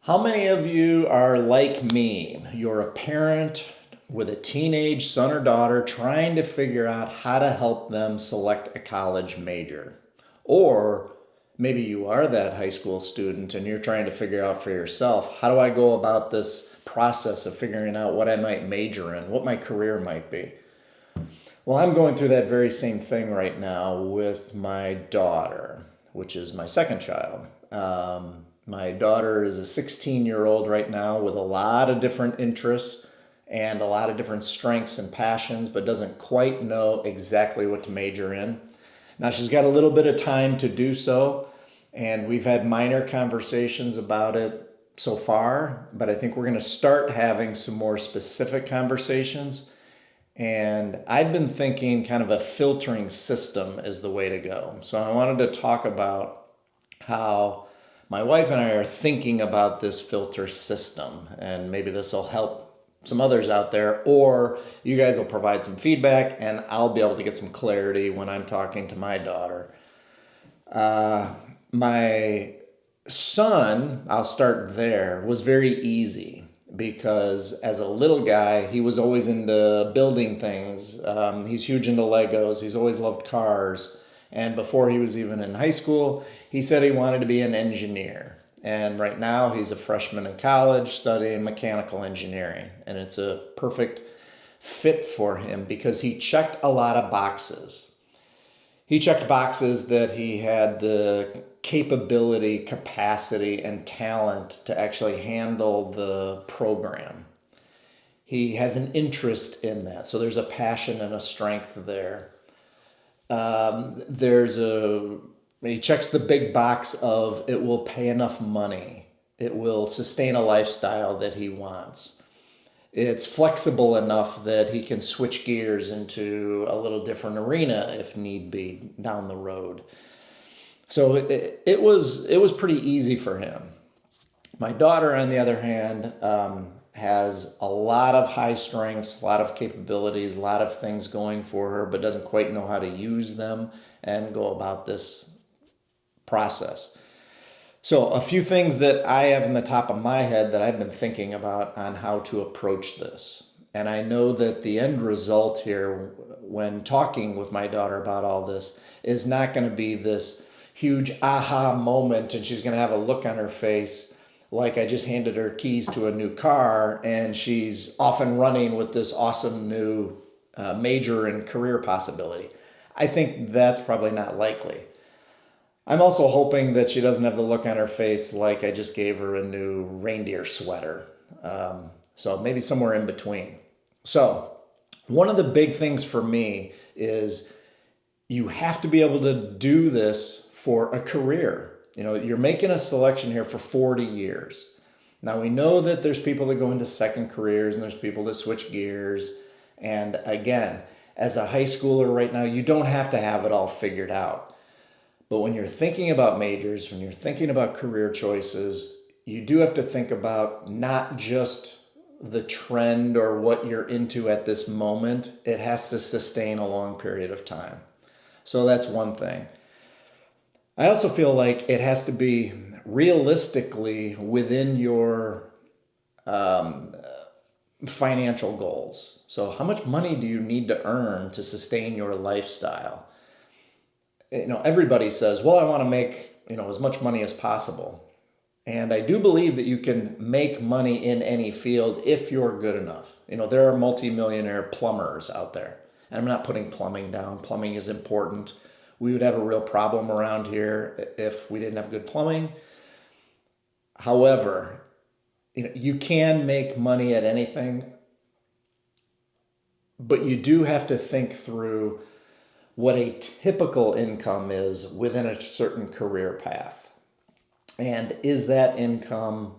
How many of you are like me? You're a parent with a teenage son or daughter trying to figure out how to help them select a college major. Or maybe you are that high school student and you're trying to figure out for yourself, how do I go about this process of figuring out what I might major in, what my career might be? Well, I'm going through that very same thing right now with my daughter, which is my second child. My daughter is a 16-year-old right now with a lot of different interests and a lot of different strengths and passions, but doesn't quite know exactly what to major in. Now, she's got a little bit of time to do so, and we've had minor conversations about it so far, but I think we're going to start having some more specific conversations. And I've been thinking kind of a filtering system is the way to go. So I wanted to talk about how my wife and I are thinking about this filter system, and maybe this will help some others out there, or you guys will provide some feedback and I'll be able to get some clarity when I'm talking to my daughter. My son, I'll start there, was very easy because as a little guy, he was always into building things. He's huge into Legos. He's always loved cars. And before he was even in high school, he said he wanted to be an engineer. And right now, he's a freshman in college studying mechanical engineering. And it's a perfect fit for him because he checked a lot of boxes. He checked boxes that he had the capability, capacity, and talent to actually handle the program. He has an interest in that. So there's a passion and a strength there. There's a He checks the big box of it will pay enough money. It will sustain a lifestyle that he wants. It's flexible enough that he can switch gears into a little different arena if need be down the road. So it was pretty easy for him. My daughter, on the other hand, has a lot of high strengths, a lot of capabilities, a lot of things going for her, but doesn't quite know how to use them and go about this process. So a few things that I have in the top of my head that I've been thinking about on how to approach this. And I know that the end result here, when talking with my daughter about all this, is not going to be this huge aha moment and she's going to have a look on her face like I just handed her keys to a new car and she's off and running with this awesome new major and career possibility. I think that's probably not likely. I'm also hoping that she doesn't have the look on her face like I just gave her a new reindeer sweater. So maybe somewhere in between. So one of the big things for me is you have to be able to do this for a career. You know, you're making a selection here for 40 years. Now we know that there's people that go into second careers and there's people that switch gears. And again, as a high schooler right now, you don't have to have it all figured out. But when you're thinking about majors, when you're thinking about career choices, you do have to think about not just the trend or what you're into at this moment. It has to sustain a long period of time. So that's one thing. I also feel like it has to be realistically within your financial goals. So how much money do you need to earn to sustain your lifestyle? Everybody says, well, I want to make, as much money as possible. And I do believe that you can make money in any field if you're good enough. There are multimillionaire plumbers out there. And I'm not putting plumbing down. Plumbing is important. We would have a real problem around here if we didn't have good plumbing. However, you can make money at anything, but you do have to think through what a typical income is within a certain career path. And is that income,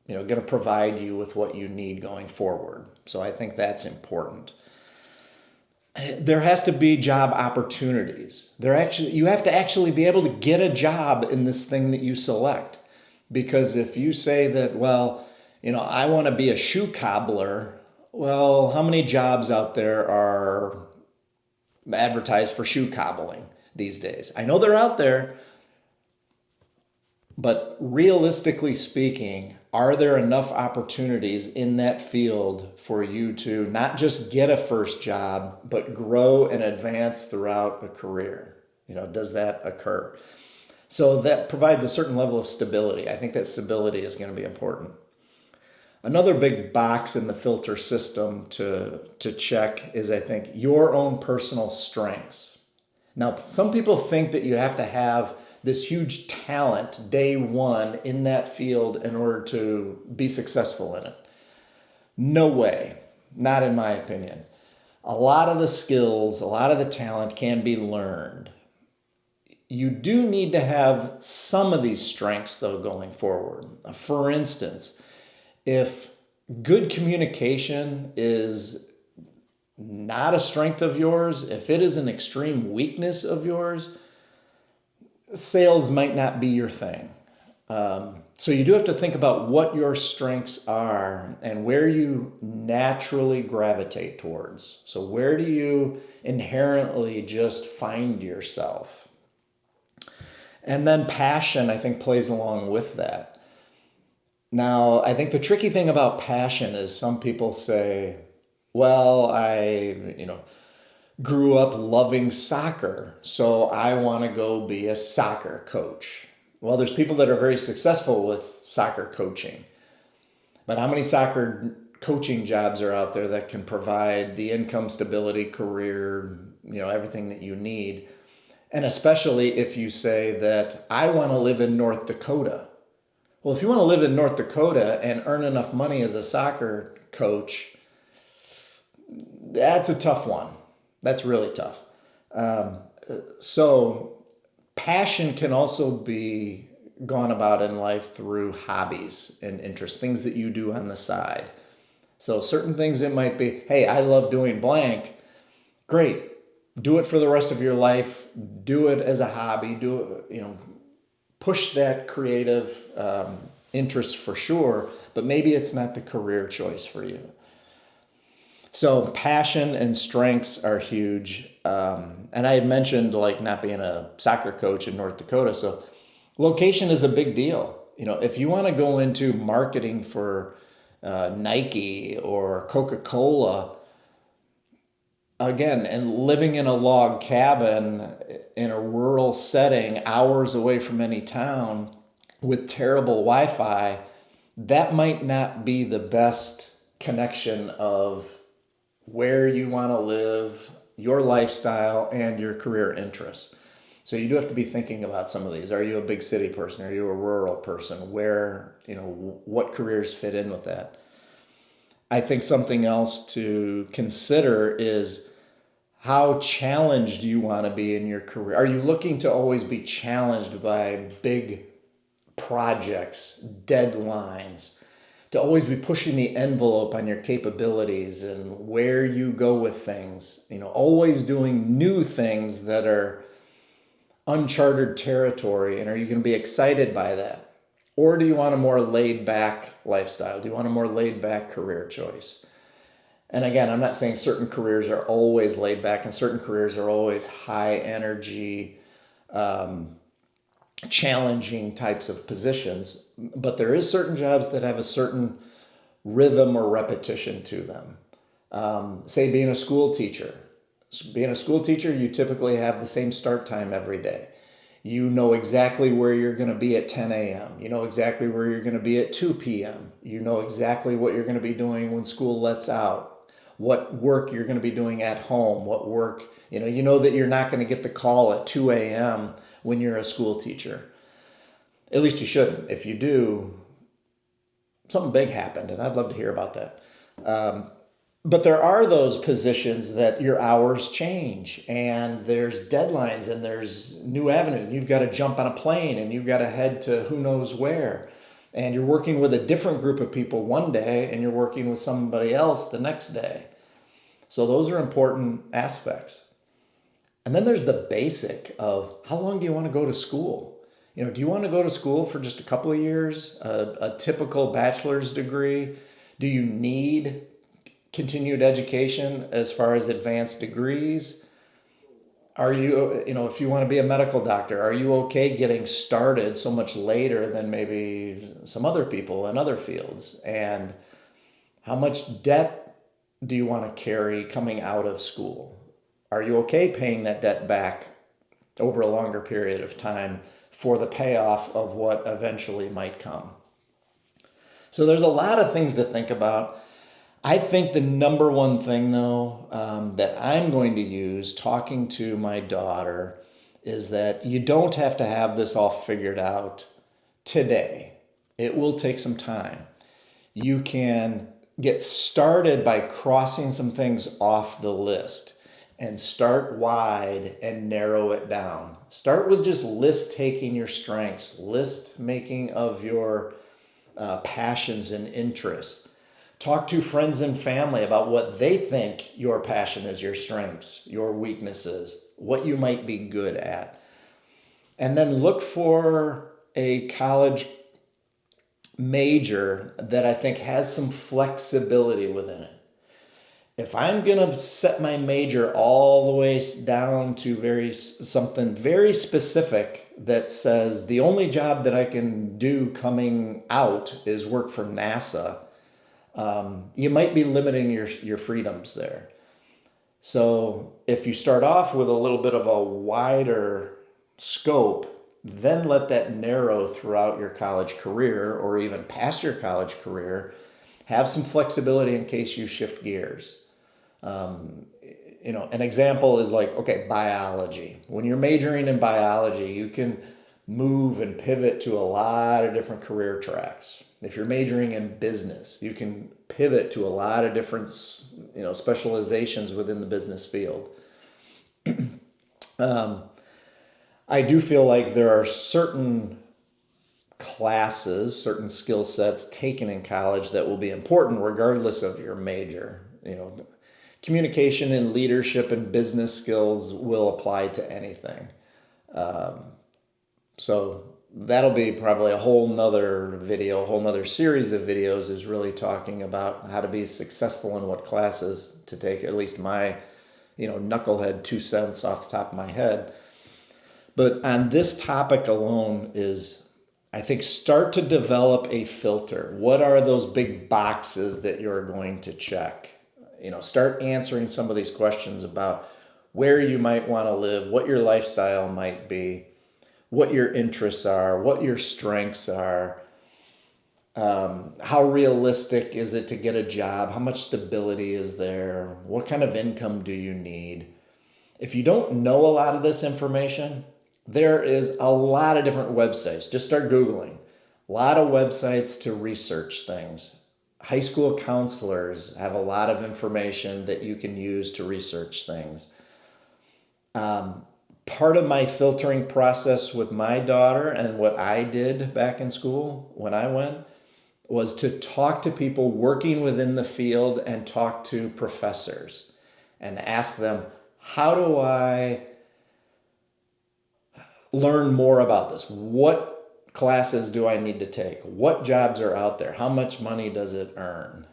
going to provide you with what you need going forward? So I think that's important. There has to be job opportunities. You have to actually be able to get a job in this thing that you select. Because if you say that, well, I want to be a shoe cobbler, well, how many jobs out there are advertised for shoe cobbling these days? I know they're out there, But realistically speaking, are there enough opportunities in that field for you to not just get a first job, but grow and advance throughout a career? Does that occur? So that provides a certain level of stability. I think that stability is going to be important. Another big box in the filter system to check is, I think, your own personal strengths. Now, some people think that you have to have this huge talent day one in that field in order to be successful in it. No way, not in my opinion. A lot of the skills, a lot of the talent can be learned. You do need to have some of these strengths, though, going forward. For instance, if good communication is not a strength of yours, if it is an extreme weakness of yours, sales might not be your thing. So you do have to think about what your strengths are and where you naturally gravitate towards. So where do you inherently just find yourself? And then passion, I think, plays along with that. Now, I think the tricky thing about passion is some people say, well, I grew up loving soccer, so I want to go be a soccer coach. Well, there's people that are very successful with soccer coaching, but how many soccer coaching jobs are out there that can provide the income stability, career, everything that you need? And especially if you say that I want to live in North Dakota. Well, if you want to live in North Dakota and earn enough money as a soccer coach, that's a tough one. That's really tough. So passion can also be gone about in life through hobbies and interests, things that you do on the side. So certain things, it might be, hey, I love doing blank. Great. Do it for the rest of your life. Do it as a hobby. Push that creative interest for sure, but maybe it's not the career choice for you. So passion and strengths are huge. And I had mentioned not being a soccer coach in North Dakota. So location is a big deal. If you want to go into marketing for Nike or Coca-Cola, again, and living in a log cabin in a rural setting, hours away from any town with terrible Wi-Fi, that might not be the best connection of where you want to live, your lifestyle, and your career interests. So you do have to be thinking about some of these. Are you a big city person? Are you a rural person? Where, what careers fit in with that? I think something else to consider is how challenged you want to be in your career. Are you looking to always be challenged by big projects, deadlines, to always be pushing the envelope on your capabilities and where you go with things, always doing new things that are uncharted territory? And are you going to be excited by that? Or do you want a more laid back lifestyle? Do you want a more laid back career choice? And again, I'm not saying certain careers are always laid back and certain careers are always high energy, challenging types of positions, but there is certain jobs that have a certain rhythm or repetition to them. Say being a school teacher. Being a school teacher, you typically have the same start time every day. You know exactly where you're going to be at 10 a.m. You know exactly where you're going to be at 2 p.m. You know exactly what you're going to be doing when school lets out, what work you're going to be doing at home, what work, you know that you're not going to get the call at 2 a.m. when you're a school teacher. At least you shouldn't. If you do, something big happened, and I'd love to hear about that. But there are those positions that your hours change, and there's deadlines, and there's new avenues, and you've got to jump on a plane, and you've got to head to who knows where. And you're working with a different group of people one day, and you're working with somebody else the next day. So those are important aspects. And then there's the basic of how long do you want to go to school? Do you want to go to school for just a couple of years, a typical bachelor's degree? Do you need continued education as far as advanced degrees? Are you, if you want to be a medical doctor, are you okay getting started so much later than maybe some other people in other fields? And how much debt do you want to carry coming out of school? Are you okay paying that debt back over a longer period of time for the payoff of what eventually might come? So there's a lot of things to think about. I think the number one thing, though, that I'm going to use talking to my daughter is that you don't have to have this all figured out today. It will take some time. You can get started by crossing some things off the list and start wide and narrow it down. Start with just list taking your strengths, list making of your passions and interests. Talk to friends and family about what they think your passion is, your strengths, your weaknesses, what you might be good at. And then look for a college major that I think has some flexibility within it. If I'm going to set my major all the way down to something very specific that says the only job that I can do coming out is work for NASA, you might be limiting your freedoms there. So if you start off with a little bit of a wider scope, then let that narrow throughout your college career or even past your college career. Have some flexibility in case you shift gears. An example is like, okay, biology. When you're majoring in biology, you can move and pivot to a lot of different career tracks. If you're majoring in business, you can pivot to a lot of different, specializations within the business field. I do feel like there are certain classes, certain skill sets taken in college that will be important regardless of your major. Communication and leadership and business skills will apply to anything. So that'll be probably a whole nother video, a whole nother series of videos is really talking about how to be successful in what classes to take, at least my, knucklehead 2 cents off the top of my head. But on this topic alone is, I think, start to develop a filter. What are those big boxes that you're going to check? Start answering some of these questions about where you might want to live, what your lifestyle might be, what your interests are, what your strengths are, how realistic is it to get a job, how much stability is there, what kind of income do you need. If you don't know a lot of this information, there is a lot of different websites. Just start Googling. A lot of websites to research things. High school counselors have a lot of information that you can use to research things. Part of my filtering process with my daughter and what I did back in school when I went was to talk to people working within the field and talk to professors and ask them, how do I learn more about this? What classes do I need to take? What jobs are out there? How much money does it earn?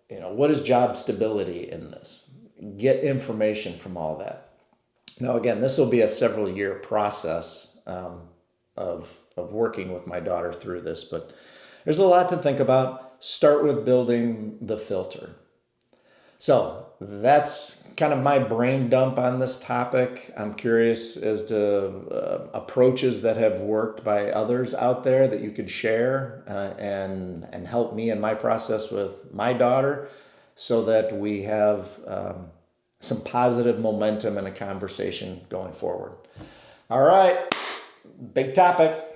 What is job stability in this? Get information from all that. Now, again, this will be a several year process of working with my daughter through this, but there's a lot to think about. Start with building the filter. So that's kind of my brain dump on this topic. I'm curious as to approaches that have worked by others out there that you could share and help me in my process with my daughter so that we have some positive momentum and a conversation going forward. All right, big topic.